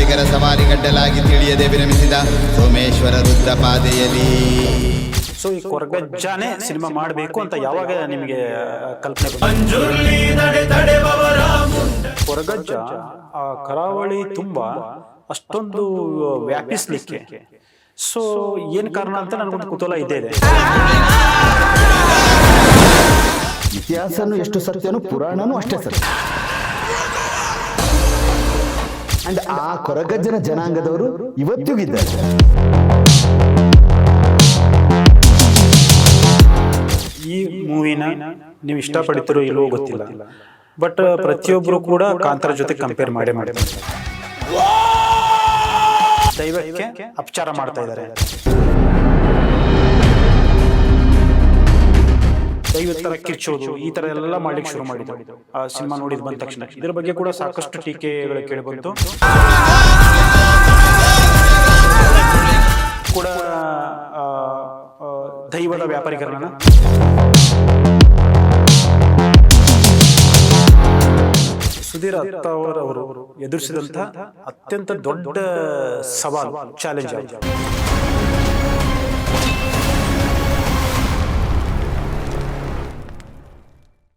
ಕರಾವಳಿಗರ ಸವಾರಿ ಗಡ್ಡಲಾಗಿ ತಿಳಿಯದೆ ವಿರಮಿಸಿದ ಸೋಮೇಶ್ವರ ರುದ್ರಪಾದೆಯಲ್ಲಿ. ಸೊ ಈ ಕೊರಗಜ್ಜಾನೆ ಸಿನಿಮಾ ಮಾಡಬೇಕು ಅಂತ ಯಾವಾಗ ನಿಮಗೆ ಕಲ್ಪನೆ ಬಂತು? ಕೊರಗಜ್ಜ ಆ ಕರಾವಳಿ ತುಂಬಾ ಅಷ್ಟೊಂದು ವ್ಯಾಪಿಸ್ಲಿಕ್ಕೆ ಸೊ ಏನ್ ಕಾರಣ ಅಂತ ನನಗೊಂದು ಕುತೂಹಲ ಇದೆ. ಇತಿಹಾಸನು ಎಷ್ಟು ಸತ್ಯನೋ ಪುರಾಣನೂ ಅಷ್ಟೇ ಸತ್ಯ. ಅಂಡ್ ಆ ಕೊರಗಜ್ಜನ ಜನಾಂಗದವರು ಇವತ್ತಿಗಿದ್ದಾರೆ. ಈ ಮೂವಿನ ನೀವು ಇಷ್ಟಪಡ್ತಿರೋ ಇಲ್ಲವೋ ಗೊತ್ತಿಲ್ಲ, ಬಟ್ ಪ್ರತಿಯೊಬ್ಬರು ಕೂಡ ಕಾಂತಾರ ಜೊತೆ ಕಂಪೇರ್ ಮಾಡೇ ಮಾಡ್ತಾರೆ. ದೈವಕ್ಕೆ ಅಪಚಾರ ಮಾಡ್ತಾ ಇದ್ದಾರೆ, ದೈವದ ತರ ಕಿರ್ಚೋದು, ಈ ತರ ಎಲ್ಲ ಮಾಡ್ಲಿಕ್ಕೆ ಶುರು ಮಾಡಿದ್ರು ಆ ಸಿನಿಮಾ ನೋಡಿದ್ ಬಂದ ತಕ್ಷಣ. ಇದ್ರ ಬಗ್ಗೆ ಕೂಡ ಸಾಕಷ್ಟು ಟೀಕೆಗಳು ಕೇಳಿ ಬಂತು. ಕೂಡ ದೈವದ ವ್ಯಾಪಾರೀಕರಣ, ಸುಧೀರ್ ಅವರು ಎದುರಿಸಿದಂತ ಅತ್ಯಂತ ದೊಡ್ಡ ಸವಾಲು, ಚಾಲೆಂಜ್.